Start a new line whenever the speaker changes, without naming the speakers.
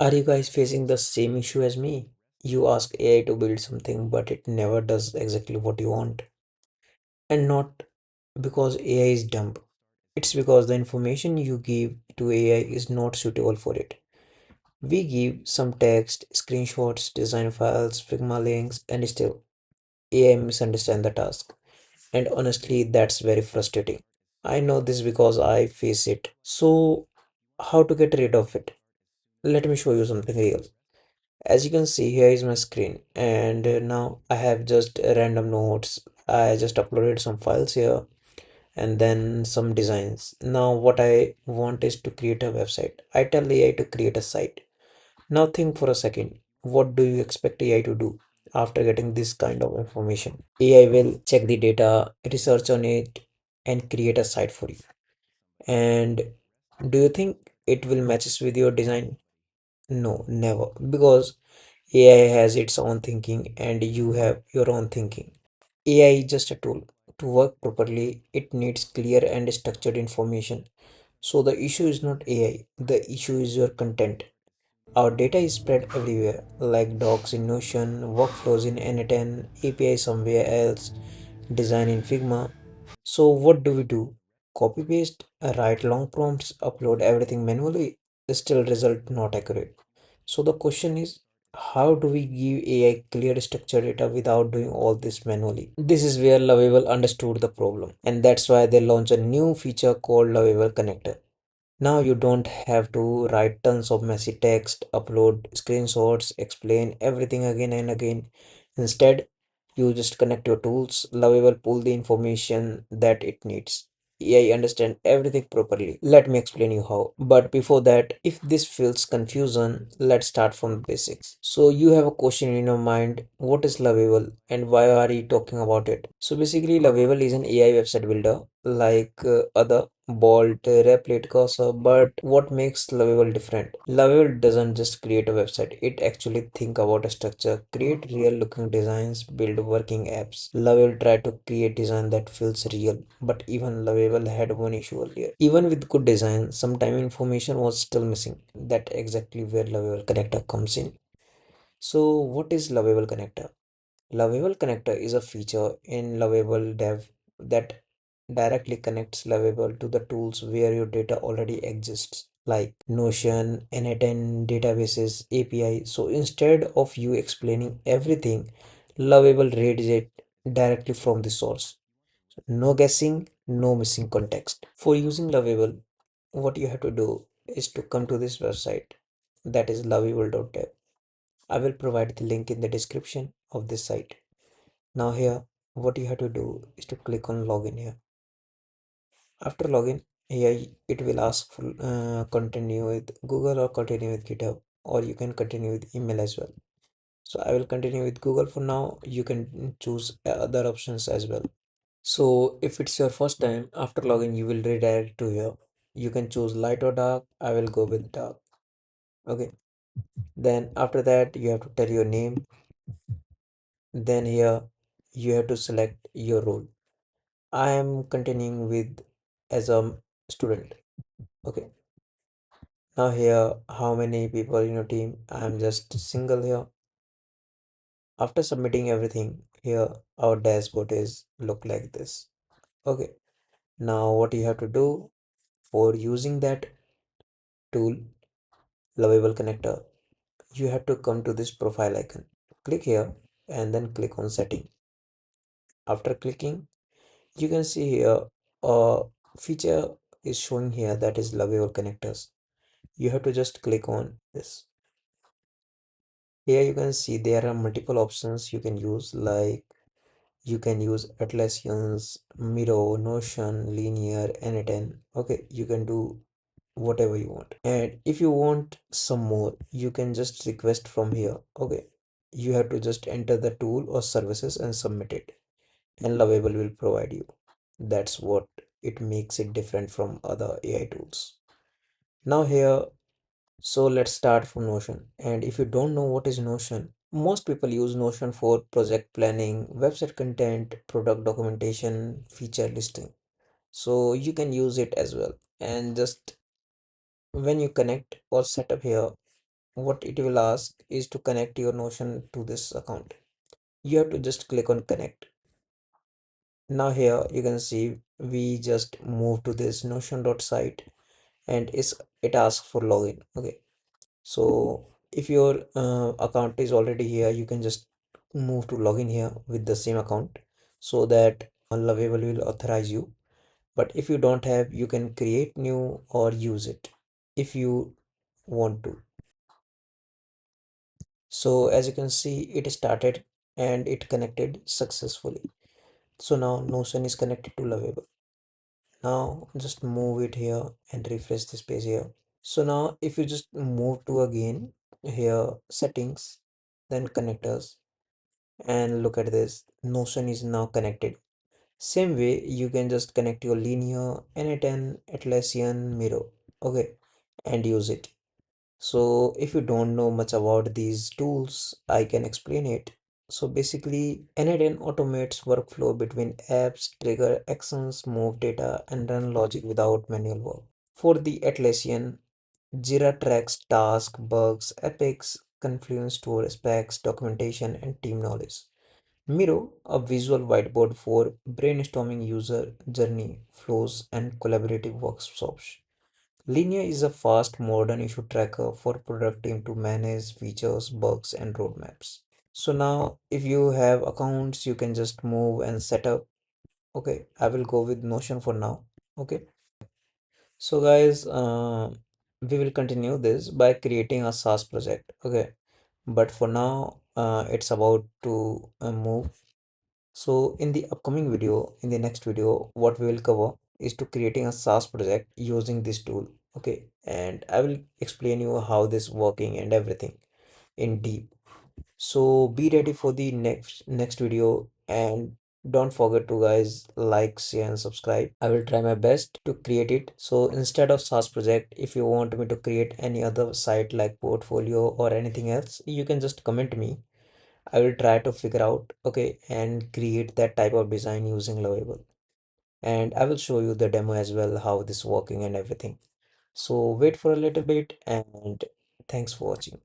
Are you guys facing the same issue as me? You ask AI to build something, but it never does exactly what you want. And not because AI is dumb, it's because the information you give to AI is not suitable for it. We give some text, screenshots, design files, Figma links, and still AI misunderstands the task. And honestly, that's very frustrating. I know this because I face it. So, how to get rid of it? Let me show you something real. As you can see, here is my screen, and now I have just random notes. I just uploaded some files here and then some designs. Now, what I want is to create a website. I tell AI to create a site. Now, think for a second. What do you expect AI to do after getting this kind of information? AI will check the data, research on it, and create a site for you. And do you think it will matches with your design? No, never. Because AI has its own thinking and you have your own thinking. AI is just a tool. To work properly, it needs clear and structured information. So the issue is not AI, the issue is your content. Our data is spread everywhere, like docs in Notion, workflows in N10, API somewhere else, design in Figma. So what do we do? Copy paste, write long prompts, upload everything manually, still result not accurate. So the question is, how do we give AI clear structured data without doing all this manually? This is where Lovable understood the problem, and that's why they launched a new feature called Lovable Connector. Now you don't have to write tons of messy text, upload screenshots, explain everything again and again. Instead, you just connect your tools, Lovable pull the information that it needs. AI understand everything properly. Let me explain you how. But before that, if this feels confusion, let's start from the basics. So you have a question in your mind, what is Lovable and why are you talking about it? So basically, Lovable is an AI website builder like other Bolt, Replit, Cursor, but what makes Lovable different? Lovable doesn't just create a website, it actually think about a structure, create real looking designs, build working apps. Lovable try to create design that feels real, but even Lovable had one issue earlier. Even with good design, sometime information was still missing. That exactly where Lovable Connector comes in. So what is Lovable Connector? Lovable Connector is a feature in Lovable Dev that directly connects Lovable to the tools where your data already exists, like Notion, N10 databases, API. So instead of you explaining everything, Lovable reads it directly from the source. No guessing, no missing context. For using Lovable, what you have to do is to come to this website, that is lovable.dev. I will provide the link in the description of this site. Now here, what you have to do is to click on login here. After login, here it will ask for continue with Google or continue with GitHub, or you can continue with email as well. So I will continue with Google for now. You can choose other options as well. So if it's your first time, after login, you will redirect to here. You can choose light or dark. I will go with dark. Okay. Then after that, you have to tell your name. Then here, you have to select your role. I am continuing with as a student. Okay. Now here, how many people in your team? I am just single here. After submitting everything, here our dashboard is look like this. Okay. Now what you have to do for using that tool, Lovable Connector, you have to come to this profile icon. Click here and then click on setting. After clicking, you can see here a feature is showing here, that is Lovable Connectors. You have to just click on this. Here you can see there are multiple options you can use, like you can use Atlassian's, Miro, Notion, Linear, N10. Okay, you can do whatever you want. And if you want some more, you can just request from here. Okay, you have to just enter the tool or services and submit it, and Lovable will provide you. That's what it makes it different from other AI tools. Now here, so let's start from Notion. And if you don't know what is Notion, most people use Notion for project planning, website content, product documentation, feature listing. So you can use it as well. And just when you connect or set up here, what it will ask is to connect your Notion to this account. You have to just click on connect. Now here you can see we just move to this Notion.site and it asks for login. Okay, so if your account is already here, you can just move to login here with the same account so that Lovable will authorize you. But if you don't have, you can create new or use it if you want to. So as you can see, it started and it connected successfully. So now Notion is connected to Lovable. Now just move it here and refresh this page here. So now if you just move to again here settings, then connectors, and look at this, Notion is now connected. Same way you can just connect your linear, N10, Atlassian, Miro, okay, and use it. So if you don't know much about these tools, I can explain it. So basically, N10 automates workflow between apps, trigger actions, move data, and run logic without manual work. For the Atlassian, Jira tracks tasks, bugs, epics, Confluence stores specs, documentation, and team knowledge. Miro, a visual whiteboard for brainstorming user journey flows and collaborative workshops. Linear is a fast modern issue tracker for product team to manage features, bugs, and roadmaps. So now if you have accounts, you can just move and set up. Okay, I will go with Notion for now. Okay. So guys, we will continue this by creating a SaaS project. Okay. But for now, it's about to move. So in the upcoming video, in the next video, what we will cover is to creating a SaaS project using this tool. Okay. And I will explain you how this working and everything in deep. So be ready for the next video and don't forget to guys like, share and subscribe. I will try my best to create it. So instead of SaaS project, if you want me to create any other site like portfolio or anything else, you can just comment me. I will try to figure out, okay, and create that type of design using Lovable. And I will show you the demo as well, how this working and everything. So wait for a little bit and thanks for watching.